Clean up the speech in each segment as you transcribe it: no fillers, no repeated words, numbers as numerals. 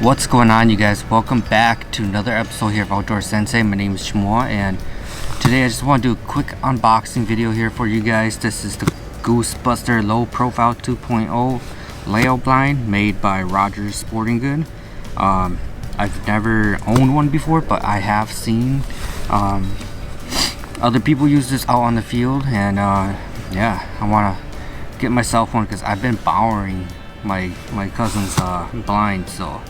What's going on, you guys? Welcome back to another episode here of Outdoor Sensei. My name is chimuayang, and today I just want to do a quick unboxing video here for you guys. This is the Goose Buster Low Profile 2.0 layout blind made by Rodgers Sporting Goods. I've never owned one before, but I have seen other people use this out on the field, and yeah, I want to get myself one because I've been borrowing my cousin's blind. So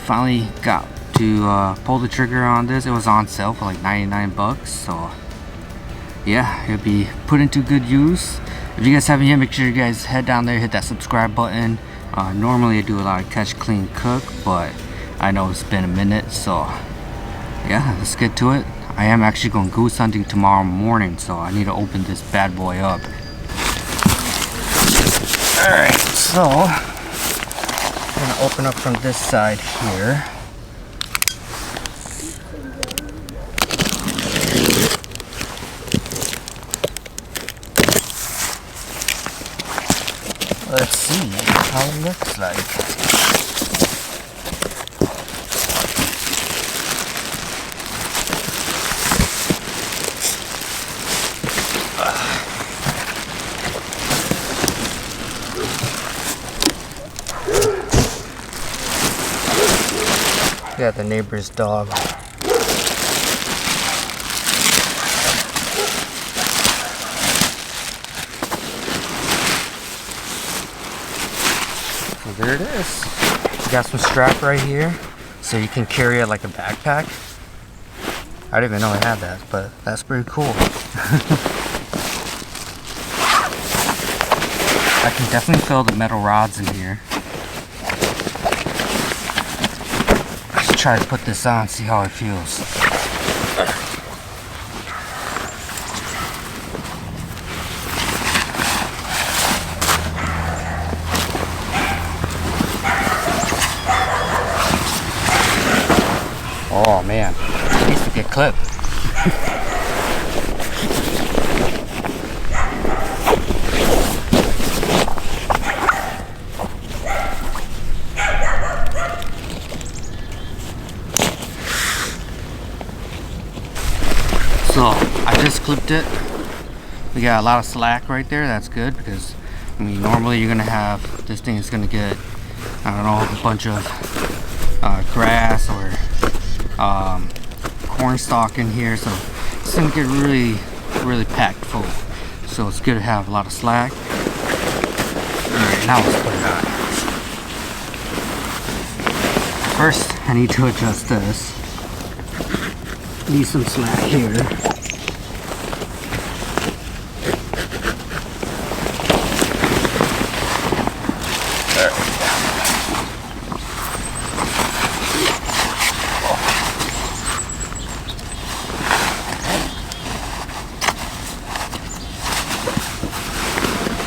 finally got to pull the trigger on this. It was on sale for like 99 bucks, so yeah, it'll be put into good use. If you guys haven't yet, make sure you guys head down there, hit that subscribe button. Normally I do a lot of catch, clean, cook, but I know it's been a minute, so yeah, let's get to it. I am actually going goose hunting tomorrow morning, so I need to open this bad boy up. Alright, so I'm gonna open up from this side here. Let's see how it looks like. Got the neighbor's dog. So there it is. You got some strap right here, so you can carry it like a backpack. I didn't even know I had that, but that's pretty cool. I can definitely feel the metal rods in here. Try to put this on, see how it feels. Oh man, it needs to get clipped. So I just clipped it. We got a lot of slack right there. That's good because I mean normally you're gonna have this thing is gonna get, I don't know, a bunch of grass or corn stalk in here, so it's gonna get really packed full. So it's good to have a lot of slack. Alright, now let's put it on. First I need to adjust this. Need some slack here.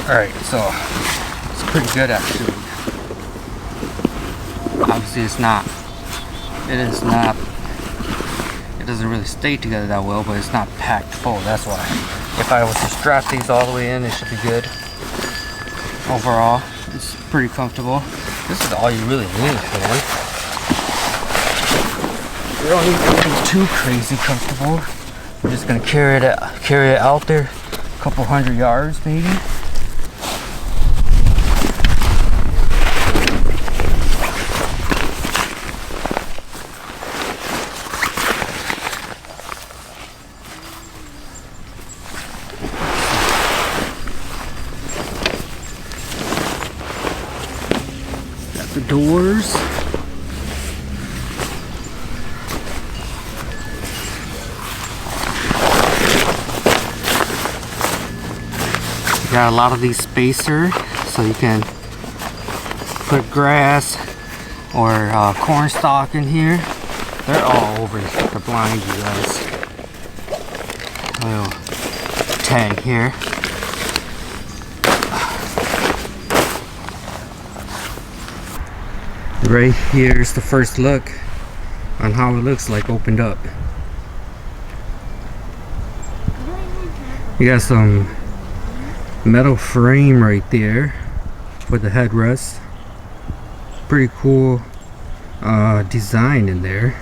Alright, so it's pretty good actually. Obviously it doesn't really stay together that well, but it's not packed full. That's why. If I was to strap these all the way in, it should be good. Overall, it's pretty comfortable. This is all you really need for one. You don't need to be too crazy comfortable. I'm just gonna carry it out there a couple 100 yards maybe. The doors. You got a lot of these spacers, so you can put grass or corn stalk in here. They're all over the blind, you guys. A little tag here. Right here's the first look on how it looks like opened up. You got some metal frame right there with the headrest. Pretty cool design in there.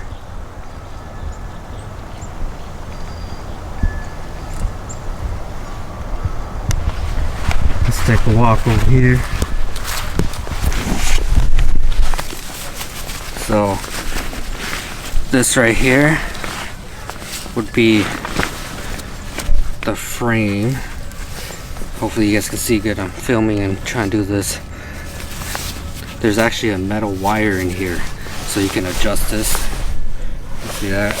Let's take a walk over here. So this right here would be the frame. Hopefully you guys can see good. I'm filming and trying to do this. There's actually a metal wire in here, so you can adjust this. See that?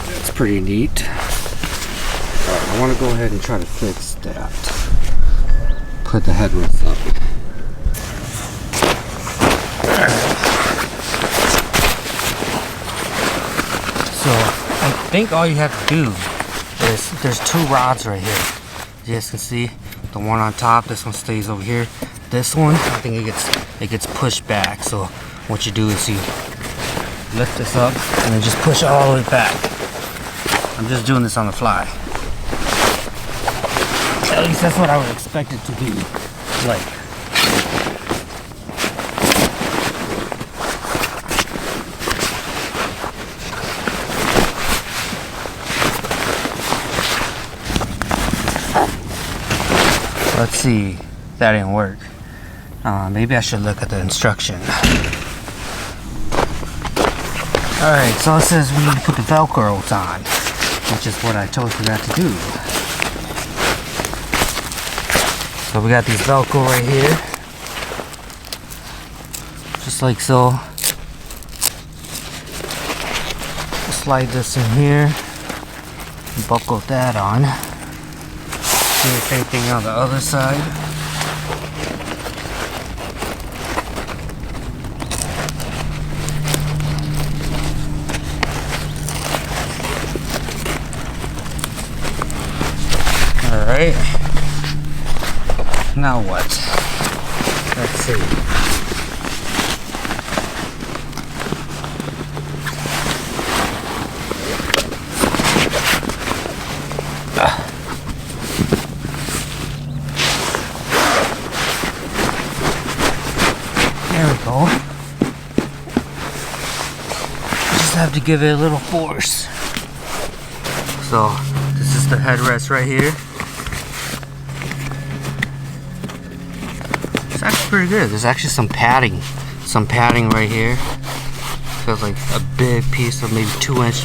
That's pretty neat. Alright, I want to go ahead and try to fix that. Put the headrest up. So I think all you have to do is, there's two rods right here. You guys can see the one on top. This one stays over here. This one, I think it gets pushed back. So what you do is you lift this up and then just push it all the way back. I'm just doing this on the fly. At least that's what I would expect it to be like. Let's see, that didn't work. Maybe I should look at the instruction. Alright, so it says we need to put the Velcros on, which is what I totally forgot to do. So we got these Velcro right here. Just like so. Slide this in here. Buckle that on. Do the same thing on the other side. Alright. Now what? Let's see. There we go. Just have to give it a little force. So this is the headrest right here. It's actually pretty good. There's actually some padding right here. Feels like a big piece of maybe 2-inch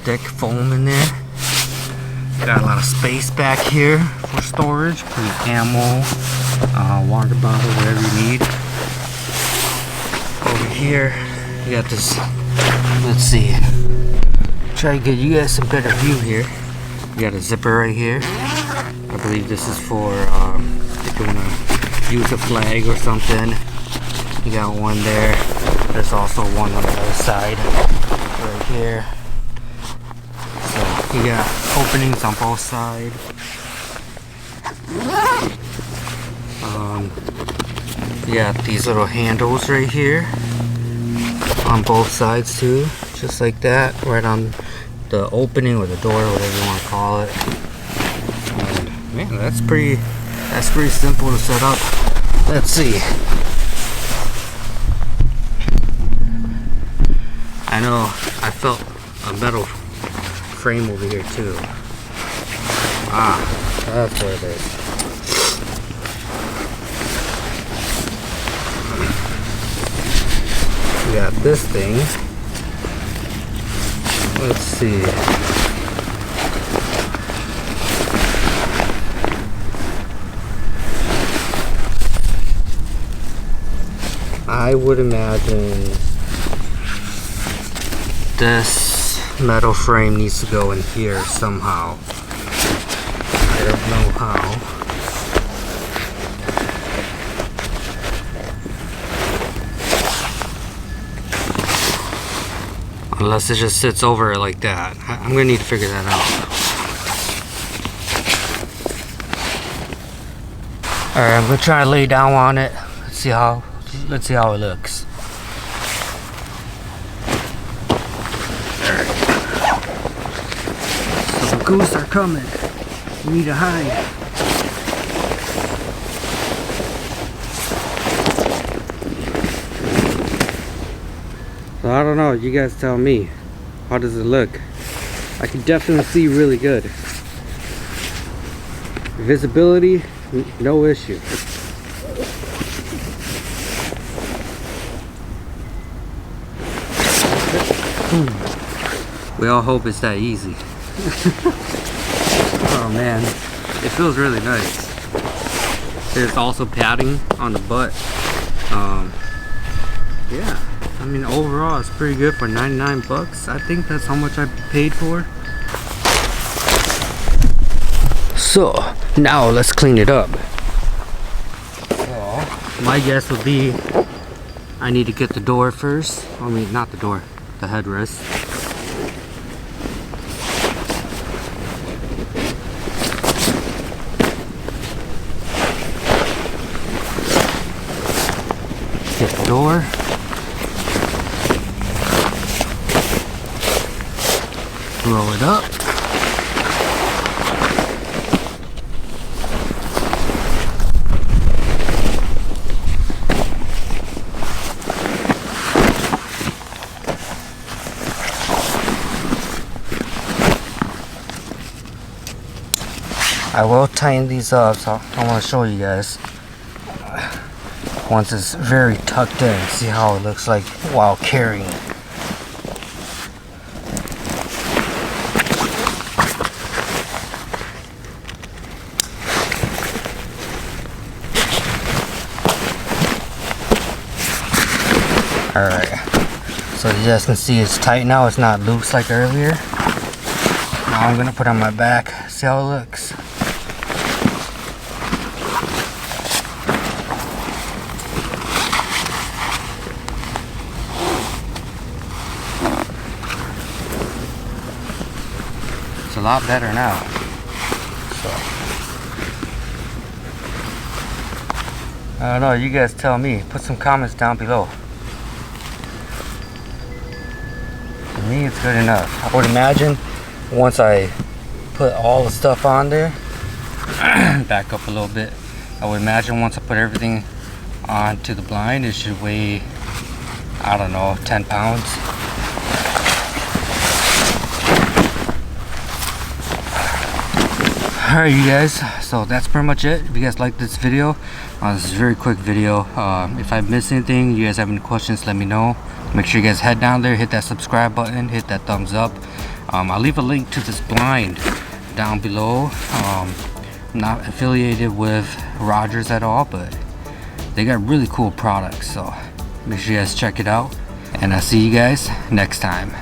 thick foam in there. Got a lot of space back here for storage. Put ammo, water bottle, whatever you need. Over here, you got this. Let's see. Try to get you guys some better view here. You got a zipper right here. I believe this is for if you want to use a flag or something. You got one there. There's also one on the other side right here. So you got openings on both sides. You got these little handles right here on both sides too, just like that, right on the opening or the door, whatever you want to call it. And man, that's pretty simple to set up. Let's see. I know I felt a metal frame over here too. Ah, that's what it is. We got this thing. Let's see. I would imagine this metal frame needs to go in here somehow. I don't know how. Unless it just sits over it like that. I'm gonna need to figure that out. Alright, I'm gonna try to lay down on it. Let's see how it looks. Alright. So the goose are coming. We need to hide. So I don't know, you guys tell me. How does it look? I can definitely see really good. Visibility, no issue. We all hope it's that easy. Oh man, it feels really nice. There's also padding on the butt. Yeah, I mean overall it's pretty good for 99 bucks. I think that's how much I paid for. So now let's clean it up. So my guess would be I need to get the door first. I mean not the door, the headrest. Get the door. Roll it up. I will tighten these up, so I want to show you guys once it's very tucked in. See how it looks like while carrying. Alright, so you guys can see it's tight now, it's not loose like earlier. Now I'm gonna put it on my back, see how it looks. It's a lot better now. So I don't know, you guys tell me, put some comments down below. For me it's good enough. I would imagine once I put all the stuff on there, back up a little bit, I would imagine once I put everything onto the blind it should weigh, I don't know, 10 pounds. Alright you guys, so that's pretty much it. If you guys like this video, this is a very quick video. If I missed anything, you guys have any questions, let me know. Make sure you guys head down there, hit that subscribe button, hit that thumbs up. I'll leave a link to this blind down below. I'm not affiliated with Rodgers at all, but they got really cool products, so make sure you guys check it out. And I'll see you guys next time.